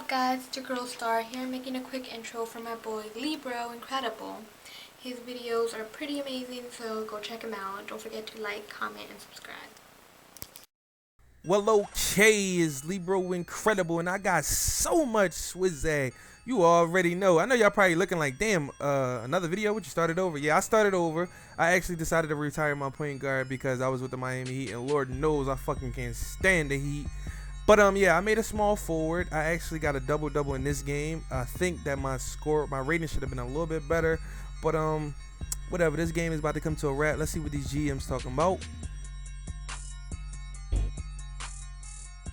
up guys, it's your girl Star here making a quick intro for my boy Libro Incredible. His videos are pretty amazing, so go check him out. Don't forget to like, comment, and subscribe. Well, okay, it's Libro Incredible, and I got so much Swizzy. You already know. I know y'all probably looking like, damn, another video? What, you started over? Yeah, I started over. I actually decided to retire my point guard because I was with the Miami Heat, and Lord knows I fucking can't stand the Heat. But yeah, I made a small forward. I actually got a double-double in this game. I think that my rating should have been a little bit better. But whatever. This game is about to come to a wrap. Let's see what these GMs talking about.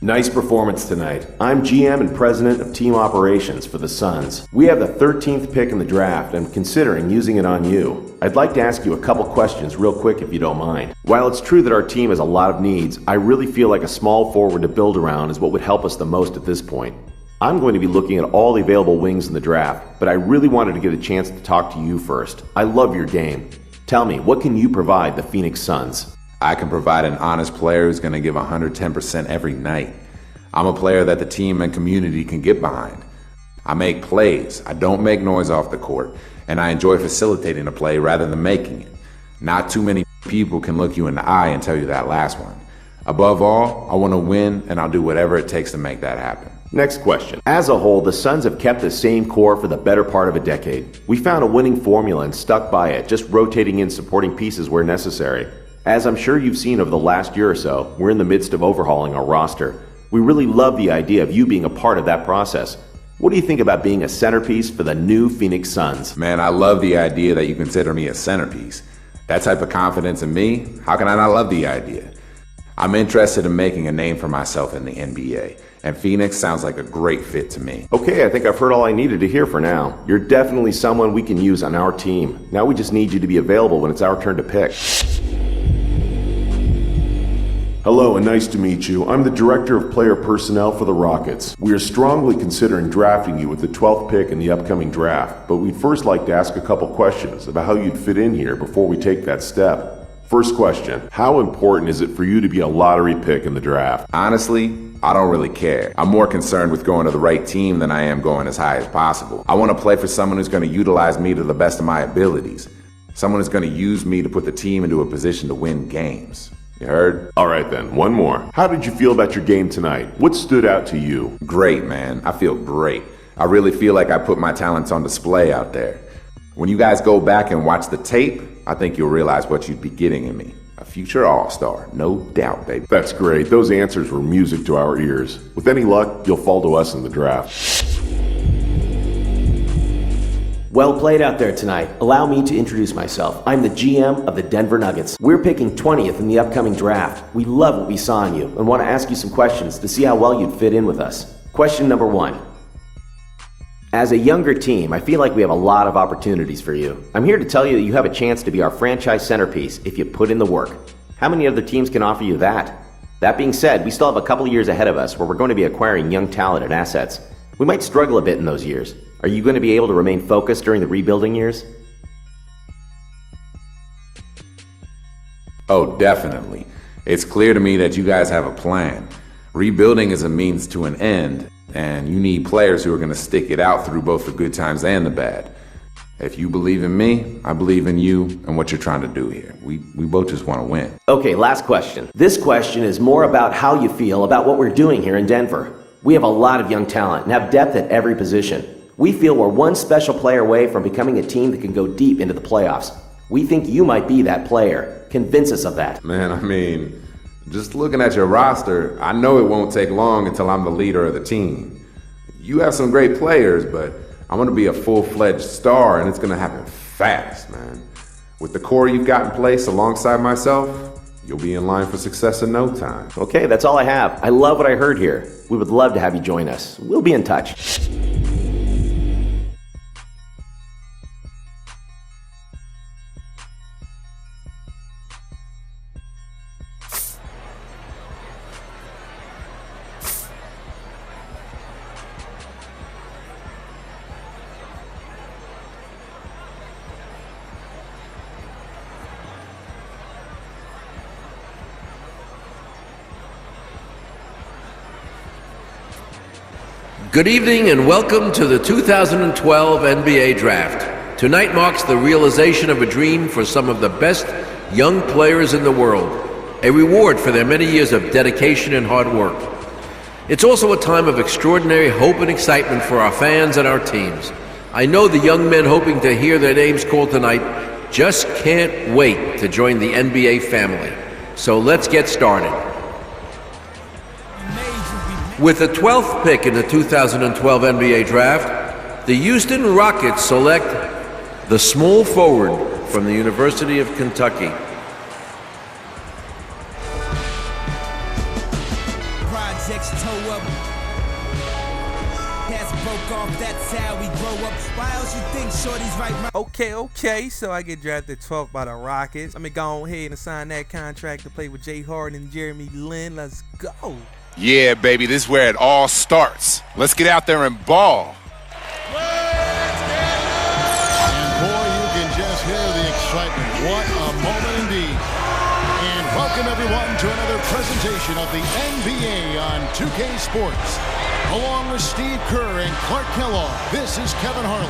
Nice performance tonight. I'm GM and President of Team Operations for the Suns. We have the 13th pick in the draft and I'm considering using it on you. I'd like to ask you a couple questions real quick if you don't mind. While it's true that our team has a lot of needs, I really feel like a small forward to build around is what would help us the most at this point. I'm going to be looking at all the available wings in the draft, but I really wanted to get a chance to talk to you first. I love your game. Tell me, what can you provide the Phoenix Suns? I can provide an honest player who's going to give 110% every night. I'm a player that the team and community can get behind. I make plays. I don't make noise off the court, and I enjoy facilitating a play rather than making it. Not too many people can look you in the eye and tell you that last one. Above all, I want to win, and I'll do whatever it takes to make that happen. Next question. As a whole, the Suns have kept the same core for the better part of a decade. We found a winning formula and stuck by it, just rotating in supporting pieces where necessary. As I'm sure you've seen over the last year or so, we're in the midst of overhauling our roster. We really love the idea of you being a part of that process. What do you think about being a centerpiece for the new Phoenix Suns? Man, I love the idea that you consider me a centerpiece. That type of confidence in me, how can I not love the idea? I'm interested in making a name for myself in the NBA, and Phoenix sounds like a great fit to me. Okay, I think I've heard all I needed to hear for now. You're definitely someone we can use on our team. Now we just need you to be available when it's our turn to pick. Hello and nice to meet you. I'm the Director of Player Personnel for the Rockets. We are strongly considering drafting you with the 12th pick in the upcoming draft, but we'd first like to ask a couple questions about how you'd fit in here before we take that step. First question, how important is it for you to be a lottery pick in the draft? Honestly, I don't really care. I'm more concerned with going to the right team than I am going as high as possible. I want to play for someone who's going to utilize me to the best of my abilities. Someone who's going to use me to put the team into a position to win games. You heard? All right then, one more. How did you feel about your game tonight? What stood out to you? Great, man. I feel great. I really feel like I put my talents on display out there. When you guys go back and watch the tape, I think you'll realize what you'd be getting in me. A future all-star, no doubt, baby. That's great. Those answers were music to our ears. With any luck, you'll fall to us in the draft. Well played out there tonight. Allow me to introduce myself. I'm the GM of the Denver Nuggets. We're picking 20th in the upcoming draft. We love what we saw in you and want to ask you some questions to see how well you'd fit in with us. Question number 1. As a younger team, I feel like we have a lot of opportunities for you. I'm here to tell you that you have a chance to be our franchise centerpiece if you put in the work. How many other teams can offer you that? That being said, we still have a couple years ahead of us where we're going to be acquiring young talent and assets. We might struggle a bit in those years. Are you going to be able to remain focused during the rebuilding years? Oh, definitely. It's clear to me that you guys have a plan. Rebuilding is a means to an end, and you need players who are going to stick it out through both the good times and the bad. If you believe in me, I believe in you and what you're trying to do here. We both just want to win. Okay, last question. This question is more about how you feel about what we're doing here in Denver. We have a lot of young talent and have depth at every position. We feel we're one special player away from becoming a team that can go deep into the playoffs. We think you might be that player. Convince us of that. Man, I mean, just looking at your roster, I know it won't take long until I'm the leader of the team. You have some great players, but I'm going to be a full-fledged star, and it's going to happen fast, man. With the core you've got in place alongside myself, you'll be in line for success in no time. Okay, that's all I have. I love what I heard here. We would love to have you join us. We'll be in touch. Good evening and welcome to the 2012 NBA Draft. Tonight marks the realization of a dream for some of the best young players in the world, a reward for their many years of dedication and hard work. It's also a time of extraordinary hope and excitement for our fans and our teams. I know the young men hoping to hear their names called tonight just can't wait to join the NBA family. So let's get started. With the 12th pick in the 2012 NBA Draft, the Houston Rockets select the small forward from the University of Kentucky. Projects toe up. Pass broke off, that's how we grow up. Why else you think shorty's right? Okay, so I get drafted 12th by the Rockets. Let me go ahead and sign that contract to play with Jay Harden and Jeremy Lin. Let's go. Yeah, baby, this is where it all starts. Let's get out there and ball. And boy, you can just hear the excitement. What a moment indeed. And welcome everyone to another presentation of the NBA on 2K Sports. Along with Steve Kerr and Clark Kellogg, this is Kevin Harlan.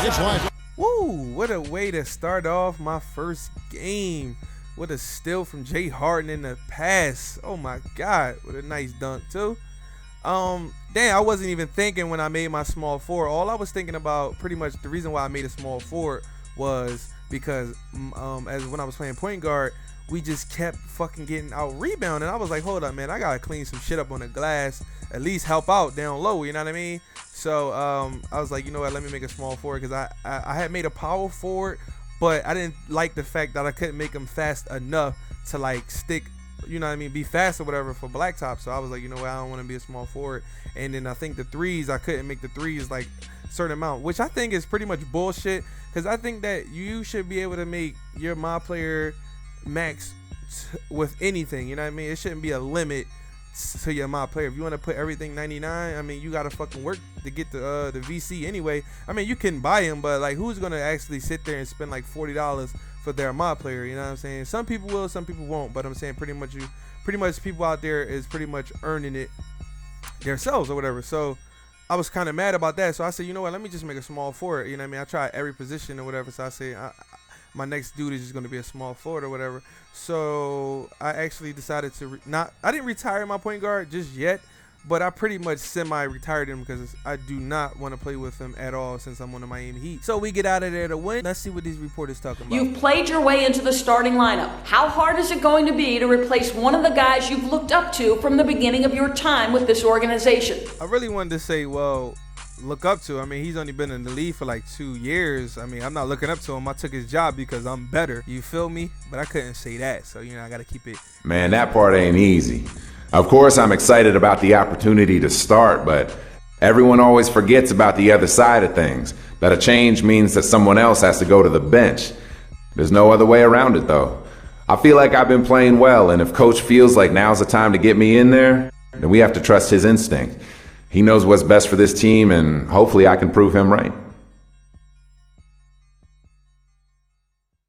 It's live. Woo, what a way to start off my first game. What a steal from Jay Harden in the pass. Oh my God, what a nice dunk too. Damn, I wasn't even thinking when I made my small forward. All I was thinking about, pretty much the reason why I made a small forward was because as when I was playing point guard, we just kept fucking getting out rebounded. I was like, hold up, man, I gotta clean some shit up on the glass, at least help out down low, you know what I mean? So I was like, you know what, let me make a small forward, because I had made a power forward, but I didn't like the fact that I couldn't make them fast enough to like stick, you know what I mean, be fast or whatever for blacktop. So I was like, you know what, I don't want to be a small forward. And then I think the threes, I couldn't make the threes like a certain amount, which I think is pretty much bullshit, because I think that you should be able to make your my player max with anything, you know what I mean? It shouldn't be a limit to your my player. If you want to put everything 99, I mean, you gotta fucking work to get the VC anyway. I mean, you can buy him, but like, who's gonna actually sit there and spend like $40 for their my player? You know what I'm saying? Some people will, some people won't, but I'm saying pretty much people out there is pretty much earning it themselves or whatever. So I was kind of mad about that. So I said, you know what, let me just make a small forward. You know what I mean? I tried every position or whatever. So I said, my next dude is just going to be a small forward or whatever. So I actually decided to I didn't retire my point guard just yet, but I pretty much semi-retired him because I do not want to play with him at all since I'm on the Miami Heat. So we get out of there to win. Let's see what these reporters talking about. You've played your way into the starting lineup. How hard is it going to be to replace one of the guys you've looked up to from the beginning of your time with this organization? I really wanted to say, well, look up to. I mean, he's only been in the league for like 2 years. I mean, I'm not looking up to him. I took his job because I'm better. You feel me? But I couldn't say that. So, you know, I got to keep it. Man, that part ain't easy. Of course, I'm excited about the opportunity to start, but everyone always forgets about the other side of things. That a change means that someone else has to go to the bench. There's no other way around it, though. I feel like I've been playing well, and if Coach feels like now's the time to get me in there, then we have to trust his instinct. He knows what's best for this team, and hopefully I can prove him right.